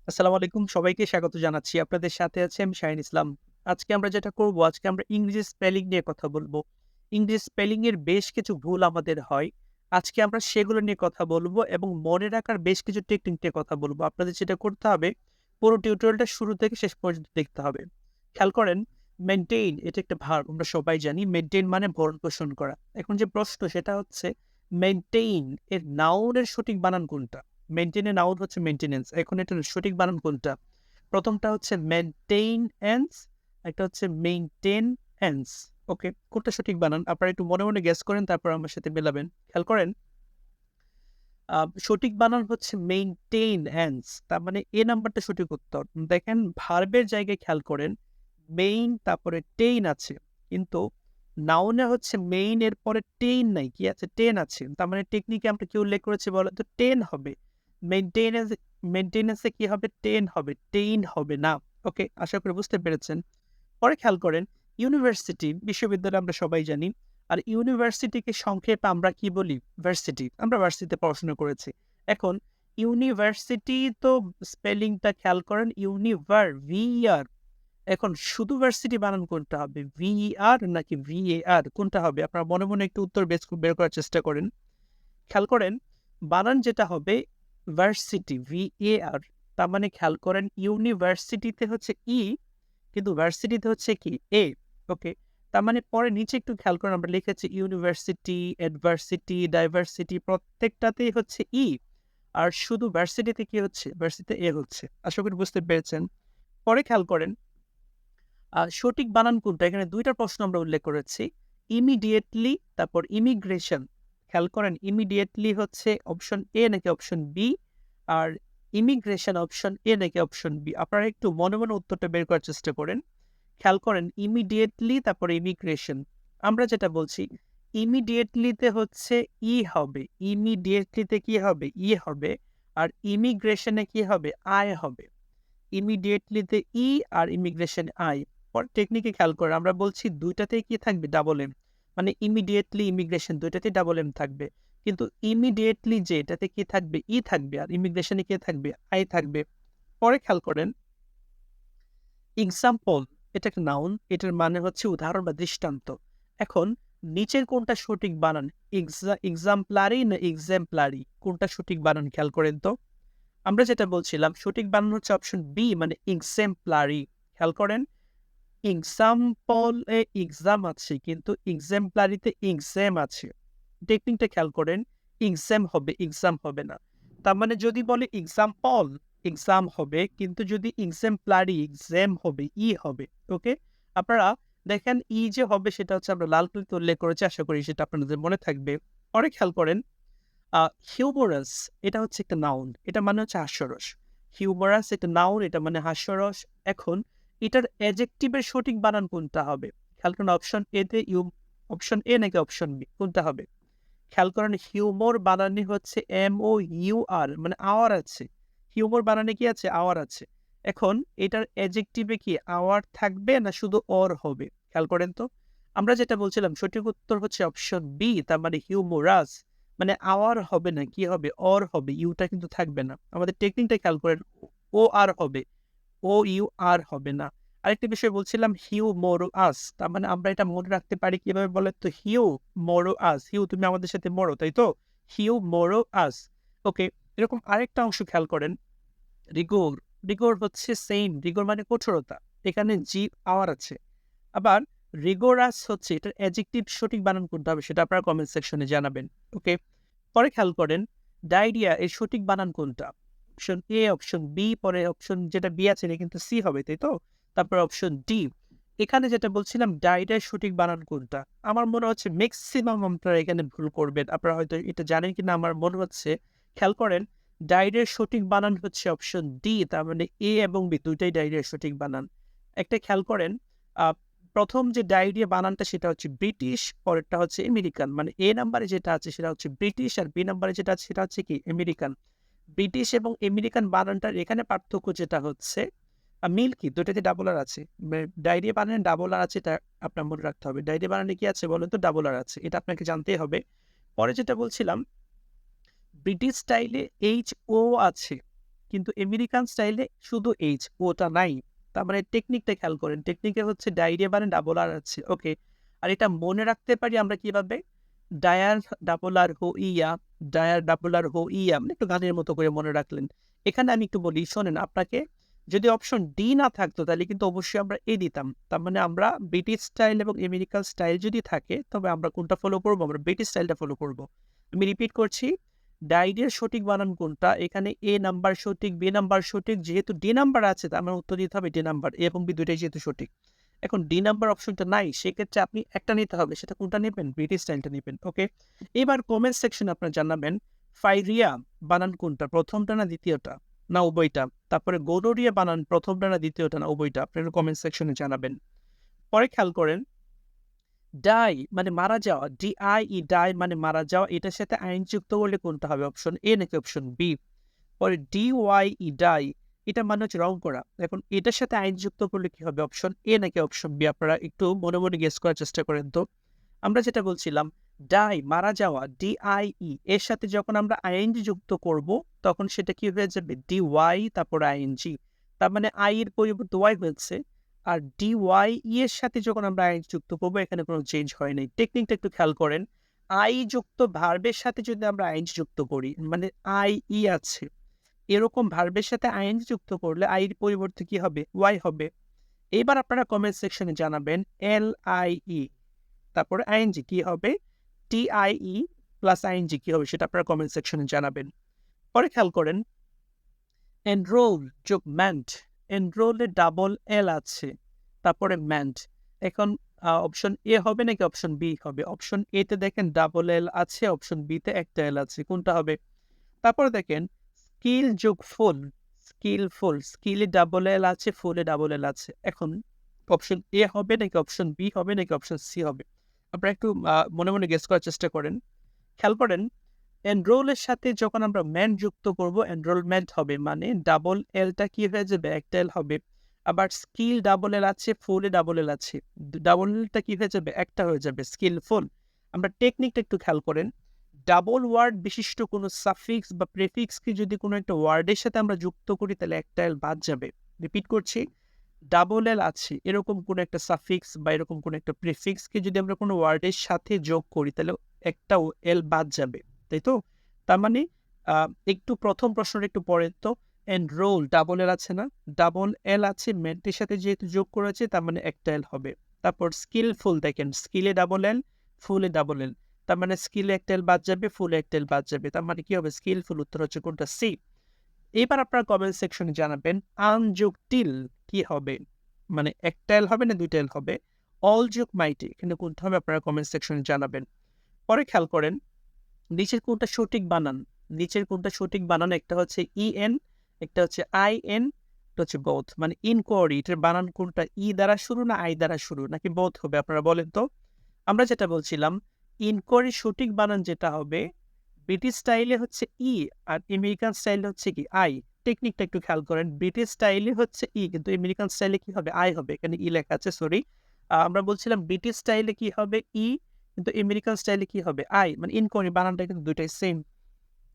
আসসালামু আলাইকুম। সবাইকে স্বাগত জানাচ্ছি। আপনাদের সাথে আছি আমি শাহীন ইসলাম। আজকে আমরা ইংরেজি স্পেলিং নিয়ে কথা বলব। ইংরেজি স্পেলিং এর বেশ কিছু ভুল আমাদের হয়। আজকে আমরা সেগুলো নিয়ে কথা বলব এবং মনে রাখার বেশ কিছু টেকনিক নিয়ে কথা বলব। আপনাদের যেটা করতে হবে, পুরো টিউটোরিয়ালটা শুরু থেকে শেষ পর্যন্ত দেখতে হবে। খেয়াল করেন, মেইনটেইন এটা একটা ভার্ব, আমরা সবাই জানি। মেইনটেইন মানে ভরণ-পোষণ করা। এখন যে প্রশ্ন সেটা হচ্ছে মেইনটেইন এর নাউন এর সঠিক বানান কোনটা? মেইনটেইন এর নাউন হচ্ছে মেইনটেন্যান্স। এখন এটার সঠিক বানান কোনটা? প্রথমটা হচ্ছে মেইনটেইনএন্স, একটা হচ্ছে মেইনটেইনএন্স। ওকে? কোনটা সঠিক বানান? আপনারা একটু মনে, মনে গেস করেন, তারপর আমার সাথে মেলাবেন। খেয়াল করেন, আ সঠিক বানান হচ্ছে মেইনটেইনএন্স। তার মানে এ নাম্বারটা সঠিক উত্তর। দেখেন, ভার্বের জায়গায় খেয়াল করেন, মেইন তারপরে টেইন আছে। কিন্তু নাউনে হচ্ছে মেইন এর পরে টেইন নাই। কি আছে? টেন আছে। তার মানে টেকনিকে আমরা কি উল্লেখ করেছি বলেন তো? টেন হবে। মেইনটেন্যান্স মেইনটেন্যান্স এ কি হবে? টেন হবে। টেইন হবে না। ওকে? আশা করি বুঝতে পেরেছেন। পরে খেয়াল করেন, ইউনিভার্সিটি, বিশ্ববিদ্যালয় আমরা সবাই জানি। আর ইউনিভার্সিটিকে সংক্ষেপে আমরা কি বলি? ভার্সিটি। আমরা ভার্সিটিতে পড়াশোনা করেছি। এখন ইউনিভার্সিটি তো স্পেলিংটা খেয়াল করেন, ভিইআর। এখন শুধু ভার্সিটি বানান কোনটা হবে? ভিইআর নাকি ভিএআর? কোনটা হবে? আপনারা মনে, মনে একটু উত্তর বের করার চেষ্টা করেন। খেয়াল করেন, বানান যেটা হবে ভার্সিটি, ভিএআর। তার মানে খেয়াল করেন, ইউনিভার্সিটিতে হচ্ছে কিন্তু ভার্সিটিতে হচ্ছে কি? এ। ওকে? তার মানে পরে নিচে একটু খেয়াল করেন, আমরা লিখেছি ইউনিভার্সিটি, অ্যাডভার্সিটি, ডাইভার্সিটি, প্রত্যেকটাতেই হচ্ছে আর শুধু ভার্সিটিতে কি হচ্ছে? ভার্সিটিতে এ হচ্ছে। আশা করি বুঝতে পেরেছেন। পরে খেয়াল করেন, সঠিক বানান কোনটা? এখানে ২ টা প্রশ্ন আমরা উল্লেখ করেছি। ইমিডিয়েটলি, তারপর ইমিগ্রেশন। খেয়াল করেন, ইমিডিয়েটলি হচ্ছে অপশন এ নাকি অপশন বি? আর ইমিগ্রেশন অপশন এ নাকি অপশন বি? আপনারা একটু মনে, মনে উত্তরটা বের করার চেষ্টা করেন। খেয়াল করেন, ইমিডিয়েটলি তারপরে ইমিগ্রেশন। আমরা যেটা বলছি, ইমিডিয়েটলিতে হচ্ছে হবে। ইমিডিয়েটলিতে কি হবে? হবে। আর ইমিগ্রেশনে কি হবে? হবে। ইমিডিয়েটলিতে আর ইমিগ্রেশনে আই। পরে টেকনিকে খেয়াল করেন, আমরা বলছি ২ টাতেই কি থাকবে? Double M. মানে ইমিডিয়েটলি, ইমিগ্রেশন ২ টাতেই ডাবল এম থাকবে। কিন্তু ইমিডিয়েটলি যে এটাতে কি থাকবে? থাকবে। আর ইমিগ্রেশনে কি থাকবে? আই থাকবে। পরে খেয়াল করেন, এক্সাম্পল এটা একটা নাউন। এটার মানে হচ্ছে উদাহরণ বা দৃষ্টান্ত। এখন নিচের কোনটা সঠিক বানান? এক্সাম্পলারি না এক্সাম্পলারি? কোনটা সঠিক বানান খেয়াল করেন তো? আমরা যেটা বলছিলাম, সঠিক বানান হচ্ছে অপশন বি, মানে এক্সাম্পলারি। খেয়াল করেন, এক্সাম্পল এ এক্সাম আছে, কিন্তু এক্সাম্পলারিতে এক্সাম আছে। টেকনিকটা খেয়াল করেন, এক্সাম হবে, এক্সাম হবে না। তার মানে যদি বলে এক্সাম্পল, এক্সাম হবে, কিন্তু যদি এক্সাম্পলারি, এক্সাম হবে, হবে। ওকে? আপনারা দেখেন, যে হবে সেটা হচ্ছে আমরা লাল কালিতে উল্লেখ করেছি। আশা করি সেটা আপনাদের মনে থাকবে। পরে খেয়াল করেন, হিউমারাস এটা হচ্ছে একটা নাউন। এটা মানে হচ্ছে হাস্যরস। হিউমারাস একটা নাউন, এটা মানে হাস্যরস। এখন এটার অ্যাডজেক্টিভের সঠিক বানান কোনটা হবে? খেয়াল করেন, অপশন এ নাকি অপশন বি? কোনটা হবে? খেয়াল করেন, হিউমর বানানে হচ্ছে MOUR, মানে আওয়ার আছে। হিউমর বানানে কি আছে? আওয়ার আছে। এখন এটার অ্যাডজেক্টিভে কি আওয়ার থাকবে না শুধু অর হবে? খেয়াল করেন তো। আমরা যেটা বলছিলাম, সঠিক উত্তর হচ্ছে অপশন বি, তার মানে হিউমোরাস। মানে আওয়ার হবে না, কি হবে? অর হবে, ইউটা কিন্তু থাকবে না। আমাদের টেকনিকটা খেয়াল করেন, OR হবে, OUR হবে না। আরেকটা বিষয় বলছিলাম, হিউমোরাস। তার মানে আমরা এটা মনে রাখতে পারি কিভাবে বলেন তো? হিউমোরাস। তুমি আমাদের সাথে মরো, তাই তো? হিউমোরাস। ওকে? এরকম আরেকটা অংশ খেয়াল করেন, রিগোর। রিগোর হচ্ছে সেইম। রিগোর মানে কঠোরতা। এখানে আওয়ার আছে। আবার রিগোরাস হচ্ছে, এটার অ্যাডজেক্টিভ সঠিক বানান কোনটা হবে সেটা আপনারা কমেন্ট সেকশনে জানাবেন। ওকে? পরে খেয়াল করেন, ডায়রিয়া এর সঠিক বানান কোনটা? অপশন এ, অপশন বি, পরে অপশন যেটা বি আছে এটা কিন্তু সি হবে, তাই তো? তারপর অপশন ডি। এখানে যেটা বলছিলাম, ডায়রিয়ার সঠিক বানান কোনটা? আমার মনে হচ্ছে মেক্সিমাম আপনারা এখানে ভুল করবেন। আপনারা হয়তো এটা জানেন কিনা আমার মনে হচ্ছে। খেয়াল করেন, ডায়রিয়ার সঠিক বানান হচ্ছে অপশন ডি, তার মানে এ এবং বি দুইটাই ডায়রিয়ার সঠিক বানান। একটা খেয়াল করেন, আ ১ম যে ডায়রিয়া বানানটা সেটা হচ্ছে ব্রিটিশ, পরেরটা হচ্ছে আমেরিকান। মানে এ নাম্বারে যেটা আছে সেটা হচ্ছে ব্রিটিশ, আর বি নাম্বারে যেটা আছে সেটা হচ্ছে কি? আমেরিকান। ব্রিটিশ এবং আমেরিকান বানানটার এখানে পার্থক্য যেটা হচ্ছে, মিল কি? ২ টাতে ডাবল আর আছে। ডায়রিয়া বানানে ডাবল আর আছে, এটা আপনার মনে রাখতে হবে। ডায়রিয়া বানানে কি আছে বলেন তো? ডাবল আর আছে। এটা আপনাকে জানতেই হবে। পরে যেটা বলছিলাম, ব্রিটিশ স্টাইলে HO আছে, কিন্তু আমেরিকান স্টাইলে শুধু এইচ, ওটা নাই। তার মানে টেকনিকটা খেয়াল করেন। টেকনিকে হচ্ছে ডায়রিয়া মানে ডাবল আর আছে। ওকে। আর এটা মনে রাখতে পারি আমরা কিভাবে? ডায়ার ডাবল আর হো ইয়া, ডায়ার ডাবল আর হো ইয়া, মানে একটু গানের মতো করে মনে রাখলেন। এখানে আমি একটু বলি, শোনেন, আপনাকে যদি অপশন ডি না থাকতো তাহলে কিন্তু অবশ্যই আমরা এ দিতাম। তার মানে আমরা ব্রিটিশ স্টাইল এবং আমেরিকান স্টাইল যদি থাকে তবে আমরা কোনটা ফলো করব? আমরা ব্রিটিশ স্টাইলটা ফলো করব। আমি রিপিট করছি, ডায়রিয়ার সঠিক বানান কোনটা? এখানে এ নাম্বার সঠিক, বি নাম্বার সঠিক। যেহেতু ডি নাম্বার আছে তার মানে উত্তর দিতে হবে ডি নাম্বার। এ এবং বি দুইটাই যেহেতু সঠিক। এখন ডি নাম্বার অপশনটা নাই, সেক্ষেত্রে আপনি একটা নিতে হবে। সেটা কোনটা নেবেন? ব্রিটিশ স্টাইলটা নেবেন। ওকে। এবার কমেন্ট সেকশনে আপনারা জানাবেন ফাইরিয়া বানান কোনটা? প্রথমটা না দ্বিতীয়টা? না উভয়টা? তারপরে গোনোরিয়া বানান প্রথমটা না দ্বিতীয়টা না উভয়টা? আপনারা কমেন্ট সেকশনে জানাবেন। পরে খেয়াল করেন, ডাই মানে মারা যাওয়া, ডিআইই ডাই মানে মারা যাওয়া, এটার সাথে আইন যুক্ত করলে কোনটা হবে? অপশন এ নাকি অপশন বি? পরে ডিওয়াইই ডাই, এটা মানে হচ্ছে রং করা। এখন এটার সাথে আইন যুক্ত করলে কি হবে? অপশন এ নাকি অপশন বি? আপনারা একটু মনে মনে গেস করার চেষ্টা করেন তো। আমরা যেটা বলছিলাম, ডাই মারা যাওয়া, ডিআইই, এর সাথে যখন আমরা আইএনজি যুক্ত করব তখন সেটা কি হয়ে যাবে? ডিওয়াই তারপর আইএনজি। তার মানে আই এর পরিবর্তে ওয়াই হয়েছে। আর ডিওয়াই এর সাথে যখন আমরা আইএনজি যুক্ত করব এখানে কোনো চেঞ্জ হয় নাই। টেকনিকটা একটু খেয়াল করেন। আই যুক্ত ভার্বের সাথে যদি আমরা আইএনজি যুক্ত করি, মানে আই আছে, এরকম ভার্বের সাথে আইএনজি যুক্ত করলে আই এর পরিবর্তে কি হবে? ওয়াই হবে। এবার আপনারা কমেন্ট সেকশনে জানাবেন এলআইই তারপরে আইএনজি কি হবে? টিআইই প্লাস আইএনজি কি হবে? সেটা আপনারা কমেন্ট সেকশনে জানাবেন। পরে খেয়াল করেন, এনরোল যোগ ম্যান্ট। এনরোলে ডাবল এল আছে, তারপরে ম্যান্ট। এখন অপশন এ হবে নাকি অপশন বি হবে? অপশন এ তে দেখেন ডাবল এল আছে, অপশন বি তে একটা এল আছে। কোনটা হবে? তারপরে দেখেন স্কিল যোগ ফুল, স্কিলফুল। স্কিলে ডাবল এল আছে, ফুলে ডাবল এল আছে। এখন অপশন এ হবে নাকি অপশন বি হবে নাকি অপশন সি হবে? আপনারা একটু মনে মনে গেস করার চেষ্টা করেন। খেয়াল করেন, এনরোলের সাথে যখন আমরা ম্যান যুক্ত করব এনরোলমেন্ট হবে, মানে ডাবল এলটা কি হয়ে যাবে? একটা এল হবে। আবার স্কিল ডাবল এল আছে, ফুলে ডাবল এল আছে, ডাবল এলটা কি হয়ে যাবে? একটা হয়ে যাবে, স্কিলফুল। আমরা টেকনিকটা একটু খেয়াল করেন, ডাবল ওয়ার্ড বিশিষ্ট কোনো সাফিক্স বা প্রেফিক্সকে যদি কোনো একটা ওয়ার্ডের সাথে আমরা যুক্ত করি তাহলে একটা এল বাদ যাবে। রিপিট করছি, ডাবল এল আছে এরকম কোনো একটা সাফিক্স বা এরকম কোনো একটা প্রিফিক্সকে যদি আমরা কোনো ওয়ার্ডের সাথে যোগ করি তাহলে একটা এল বাদ যাবে, তাই তো? তার মানে একটু প্রথম প্রশ্নটা একটু পড়েন তো। এনরোল ডাবল এল আছে না? ডাবল এল আছে, মেন্টের সাথে যেহেতু যোগ করেছে তার মানে একটা এল হবে। তারপর স্কিলফুল, দেখেন স্কিলে ডাবল এল, ফুলে ডাবল এল, তার মানে স্কিলে একটা এল বাদ যাবে, ফুলে একটা এল বাদ যাবে, তার মানে কি হবে? স্কিলফুল। উত্তর হচ্ছে কোনটা? সি। এবার আপনারা কমেন্ট সেকশনে জানাবেন আন যোগ টিল কি হবে? মানে একটা এল হবে না দুইটা এল হবে? অল যোগ মাইটি, এখানে কোনটা হবে? আপনারা কমেন্ট সেকশনে জানাবেন। পরে খেয়াল করেন, নিচের কোনটা সঠিক বানান? নিচের কোনটা সঠিক বানান? একটা হচ্ছে ইএন, একটা হচ্ছে আইএন, একটা হচ্ছে বোথ। মানে ইনকোয়ারি, এটার বানান কোনটা? ই দ্বারা শুরু না আই দ্বারা শুরু নাকি বোথ হবে? আপনারা বলেন তো। আমরা যেটা বলছিলাম, ইনকোয়ারির সঠিক বানান যেটা হবে, ব্রিটিশ স্টাইলে হচ্ছে ই আর আমেরিকান স্টাইলে হচ্ছে কি? আই। টেকনিকটা একটু খেয়াল করেন, ব্রিটিশ স্টাইলে হচ্ছে ই কিন্তু আমেরিকান স্টাইলে কি হবে? আই হবে। এখানে ই লেখা আছে, সরি। আমরা বলছিলাম ব্রিটিশ স্টাইলে কি হবে? ই, কিন্তু আমেরিকান স্টাইলে কি হবে? আই। মানে ইনকোয়ারি বানানটা কিন্তু দুইটাই সেম।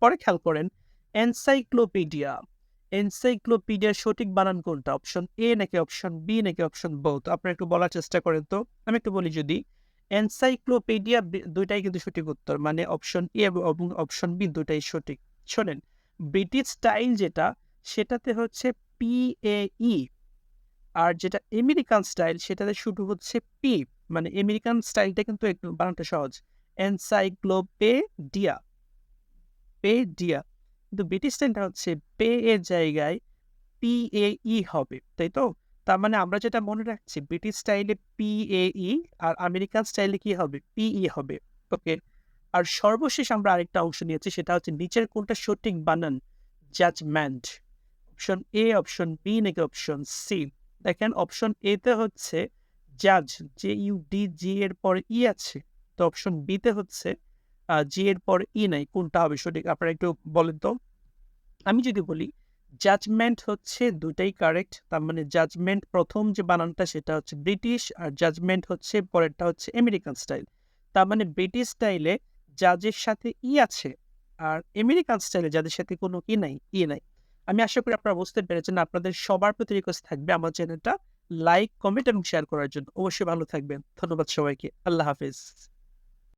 পরে খেয়াল করেন, এনসাইক্লোপিডিয়া। এনসাইক্লোপিডিয়ার সঠিক বানান কোনটা? অপশন এ নাকি অপশন বি নাকি অপশন বোথ? আপনারা একটু বলার চেষ্টা করেন তো। আমি একটু বলি, যদি এনসাইক্লোপিডিয়া দুইটাই কিন্তু সঠিক উত্তর, মানে অপশন এ এবং অপশন বি দুইটাই সঠিক। শোনেন, ব্রিটিশ স্টাইল যেটা সেটাতে হচ্ছে PAE, আর যেটা আমেরিকান স্টাইল সেটাতে শুধু হচ্ছে পি। মানে আমেরিকান স্টাইলটা কিন্তু একটু বানানটা সহজ, এনসাইক্লোপেডিয়া, পেডিয়া। কিন্তু ব্রিটিশ স্টাইলটা হচ্ছে পে এর জায়গায় PAE হবে, তাই তো? তার মানে আমরা যেটা মনে রাখছি, ব্রিটিশ স্টাইলে PAE আর আমেরিকান স্টাইলে কি হবে? PE হবে। ওকে। আর সর্বশেষ আমরা আরেকটা অংশ নিয়েছি, সেটা হচ্ছে নিচের কোনটা সঠিক বানান? Judgement. Option A, option B নাকি অপশন সি? দেখেন অপশন এ তে হচ্ছে জাজ, JUDG এর পরে ই আছে, তো অপশন বি তে হচ্ছে জি এর পরে ই নাই। কোনটা হবে সঠিক? আপনারা একটু বলেন তো। আমি যদি বলি জাজমেন্ট হচ্ছে দুটাই কারেক্ট, তার মানে জাজমেন্ট প্রথম যে বানানটা সেটা হচ্ছে ব্রিটিশ, আর জাজমেন্ট হচ্ছে পরেরটা হচ্ছে আমেরিকান স্টাইল। তার মানে ব্রিটিশ স্টাইলে জাজের সাথে ই আছে, আর আমেরিকান স্টাইলে যাদের সাথে কোনো ই নাই, ই নাই। আমি আশা করি আপনারা বুঝতে পেরেছেন। আপনাদের সবার প্রতি রিকোয়েস্ট থাকবে আমার চ্যানেলটা লাইক, কমেন্ট এবং শেয়ার করার জন্য। অবশ্যই ভালো থাকবেন। ধন্যবাদ সবাইকে। আল্লাহ হাফেজ।